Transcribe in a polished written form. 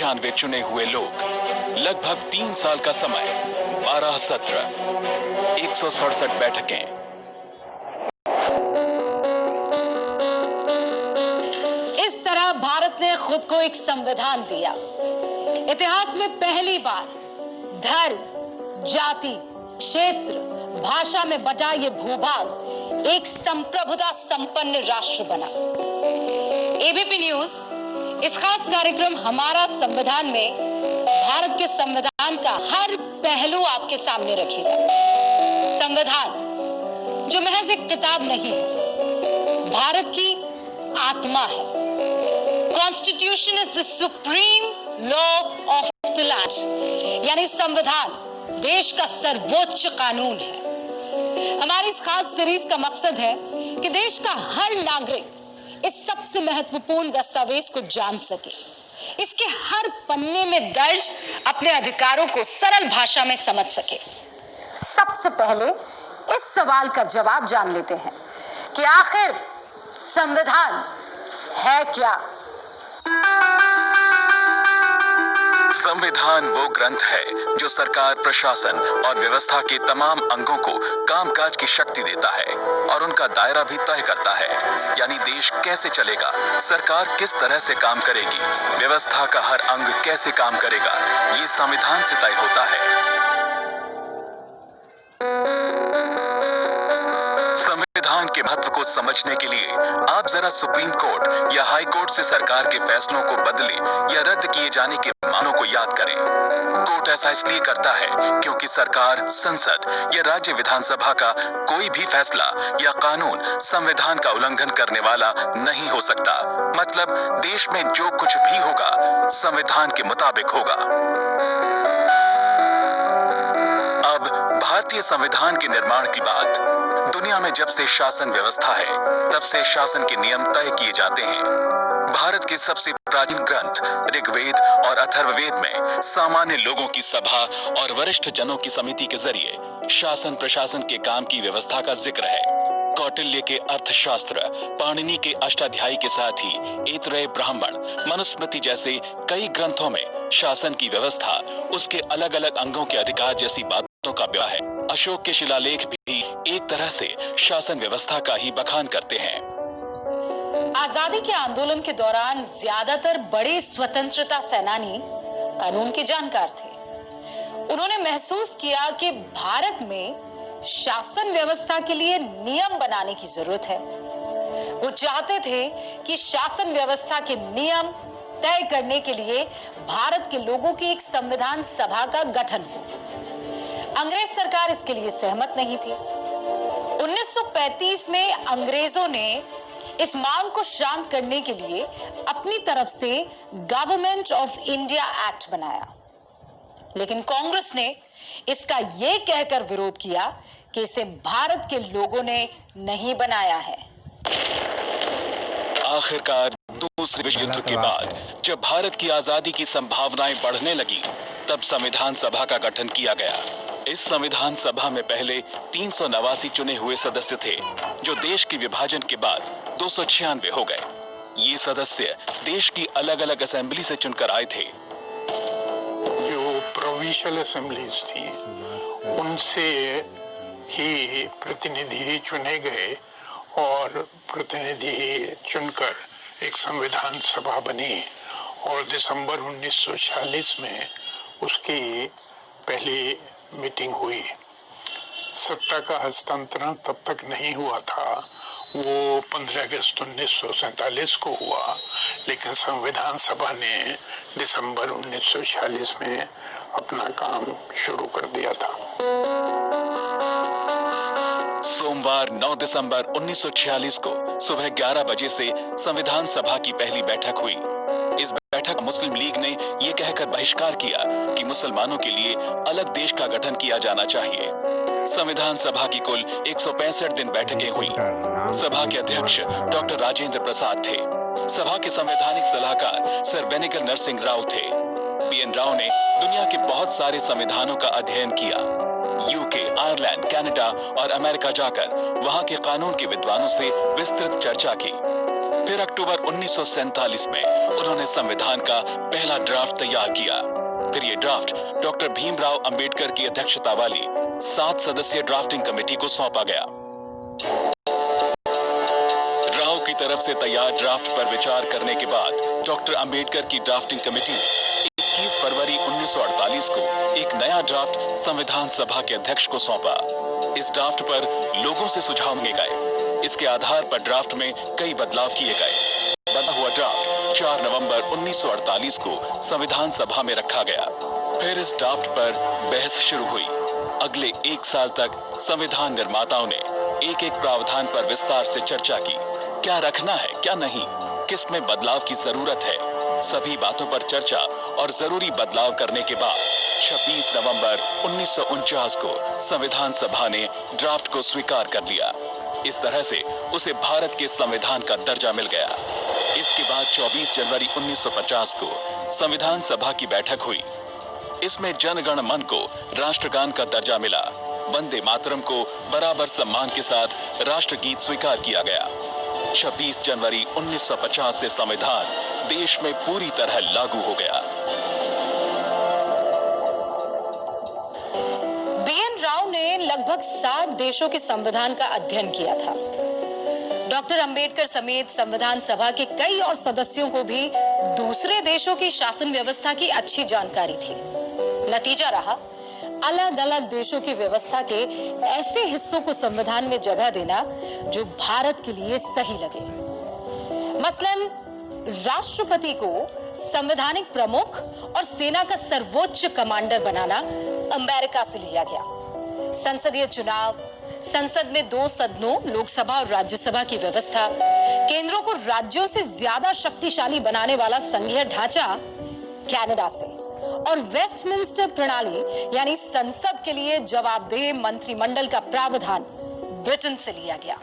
296 चुने हुए लोग, लगभग 3 साल का समय, 12 सत्र, 167 बैठकें। इस तरह भारत ने खुद को एक संविधान दिया। इतिहास में पहली बार धर्म, जाति, क्षेत्र, भाषा में बटा ये भूभाग एक संप्रभुता संपन्न राष्ट्र बना। एबीपी न्यूज इस खास कार्यक्रम हमारा संविधान में भारत के संविधान का हर पहलू आपके सामने रखेगा। संविधान जो महज एक किताब नहीं है, भारत की आत्मा है। Constitution is the supreme law of the land, यानी संविधान देश का सर्वोच्च कानून है। हमारी इस खास सीरीज का मकसद है कि देश का हर नागरिक इस सबसे महत्वपूर्ण दस्तावेज को जान सके, इसके हर पन्ने में दर्ज अपने अधिकारों को सरल भाषा में समझ सके। सबसे पहले इस सवाल का जवाब जान लेते हैं कि आखिर संविधान है क्या। संविधान वो ग्रंथ है जो सरकार, प्रशासन और व्यवस्था के तमाम अंगों को कामकाज की शक्ति देता है और उनका दायरा भी तय करता है। यानी देश कैसे चलेगा, सरकार किस तरह से काम करेगी, व्यवस्था का हर अंग कैसे काम करेगा, ये संविधान से तय होता है। संविधान के महत्व को समझने के लिए आप जरा सुप्रीम कोर्ट या हाई कोर्ट से सरकार के फैसलों को बदले या रद्द किए जाने के मामलों को याद करें। कोर्ट ऐसा इसलिए करता है क्योंकि सरकार, संसद या राज्य विधानसभा का कोई भी फैसला या कानून संविधान का उल्लंघन करने वाला नहीं हो सकता। मतलब देश में जो कुछ भी होगा संविधान के मुताबिक होगा। अब भारतीय संविधान के निर्माण की बात। दुनिया में जब से शासन व्यवस्था है तब से शासन के नियम तय किए जाते हैं। भारत के सबसे प्राचीन ग्रंथ ऋग्वेद और अथर्ववेद में सामान्य लोगों की सभा और वरिष्ठ जनों की समिति के जरिए शासन प्रशासन के काम की व्यवस्था का जिक्र है। कौटिल्य के अर्थशास्त्र, पाणिनि के अष्टाध्यायी के साथ ही ऐतरेय ब्राह्मण, मनुस्मृति जैसे कई ग्रंथों में शासन की व्यवस्था, उसके अलग अलग अंगों के अधिकार जैसी बातों का ब्यौरा है। अशोक के शिलालेख भी एक तरह से शासन व्यवस्था का ही बखान करते हैं। आजादी के आंदोलन के दौरान ज्यादातर बड़े स्वतंत्रता सेनानी कानून के जानकार थे। उन्होंने महसूस किया कि भारत में शासन व्यवस्था के लिए नियम बनाने की जरूरत है। वो चाहते थे कि शासन व्यवस्था के नियम तय करने के लिए भारत के लोगों की एक संविधान सभा का गठन हो। अंग्रेज सरकार इसके लिए सहमत नहीं थी। 1935 में अंग्रेजों ने इस मांग को शांत करने के लिए अपनी तरफ से गवर्नमेंट ऑफ इंडिया एक्ट बनाया, लेकिन कांग्रेस ने इसका यह कहकर विरोध किया कि इसे भारत के लोगों ने नहीं बनाया है। आखिरकार दूसरे विश्व युद्ध के बाद जब भारत की आजादी की संभावनाएं बढ़ने लगी, तब संविधान सभा का गठन किया गया। इस संविधान सभा में पहले 389 चुने हुए सदस्य थे, जो देश के विभाजन के बाद 296 हो गए। ये सदस्य देश की अलग अलग असेंबली से चुनकर आए थे। जो प्रोविंशियल असेंबलीज थी उनसे ही प्रतिनिधि चुने गए और प्रतिनिधि चुनकर एक संविधान सभा बनी और दिसंबर 1946 में उसकी पहली मीटिंग हुई। सत्ता का हस्तांतरण तब तक नहीं हुआ था, वो 15 अगस्त 1947 को हुआ, लेकिन संविधान सभा ने दिसंबर 1946 में अपना काम शुरू कर दिया था। सोमवार 9 दिसंबर 1946 को सुबह 11 बजे से संविधान सभा की पहली बैठक हुई। इस बैठक मुस्लिम लीग ने यह कहकर बहिष्कार किया कि मुसलमानों के लिए अलग देश का गठन किया जाना चाहिए। संविधान सभा की कुल 165 दिन बैठकें हुई। सभा के अध्यक्ष डॉक्टर राजेंद्र प्रसाद थे। सभा के संवैधानिक सलाहकार सर बेनिगल नरसिंह राव थे। बीएन राव ने दुनिया के बहुत सारे संविधानों का अध्ययन किया। यूके, आयरलैंड, कनाडा और अमेरिका जाकर वहां के कानून के विद्वानों से विस्तृत चर्चा की। फिर अक्टूबर 1947 में उन्होंने संविधान का पहला ड्राफ्ट तैयार किया। फिर ये ड्राफ्ट डॉक्टर भीमराव अंबेडकर की अध्यक्षता वाली 7 सदस्यीय ड्राफ्टिंग कमेटी को सौंपा गया। राव की तरफ से तैयार ड्राफ्ट पर विचार करने के बाद डॉक्टर अंबेडकर की ड्राफ्टिंग कमेटी 21 फरवरी 1948 को एक नया ड्राफ्ट संविधान सभा के अध्यक्ष को सौंपा। इस ड्राफ्ट पर लोगों से सुझाव मांगे गए। इसके आधार पर ड्राफ्ट में कई बदलाव किए गए। बना हुआ ड्राफ्ट 4 नवंबर 1948 को संविधान सभा में रखा गया। फिर इस ड्राफ्ट पर बहस शुरू हुई। अगले 1 साल तक संविधान निर्माताओं ने एक-एक प्रावधान पर विस्तार से चर्चा की। क्या रखना है, क्या नहीं, किस में बदलाव की जरूरत है। सभी बातों पर चर्चा और जरूरी बदलाव करने के बाद 26 नवंबर 1949 को संविधान सभा ने ड्राफ्ट को स्वीकार कर लिया। इस तरह से उसे भारत के संविधान का दर्जा मिल गया। इसके बाद 24 जनवरी 1950 को संविधान सभा की बैठक हुई। इसमें जन गण मन को राष्ट्रगान का दर्जा मिला। वंदे मातरम को बराबर सम्मान के साथ राष्ट्रगीत स्वीकार किया गया। 26 जनवरी 1950 से संविधान देश में पूरी तरह लागू हो गया। बीएन राव ने लगभग 7 देशों के संविधान का अध्ययन किया था। डॉक्टर अंबेडकर समेत संविधान सभा के कई और सदस्यों को भी दूसरे देशों की शासन व्यवस्था की अच्छी जानकारी थी। नतीजा रहा अलग अलग देशों की व्यवस्था के ऐसे हिस्सों को संविधान में जगह देना जो भारत के लिए सही लगे। मसलन राष्ट्रपति को संवैधानिक प्रमुख और सेना का सर्वोच्च कमांडर बनाना अमेरिका से लिया गया। संसदीय चुनाव, संसद में 2 सदनों लोकसभा और राज्यसभा की व्यवस्था, केंद्रों को राज्यों से ज्यादा शक्तिशाली बनाने वाला संघीय ढांचा कनाडा से, और वेस्टमिंस्टर प्रणाली यानी संसद के लिए जवाबदेह मंत्रिमंडल का प्रावधान ब्रिटेन से लिया गया।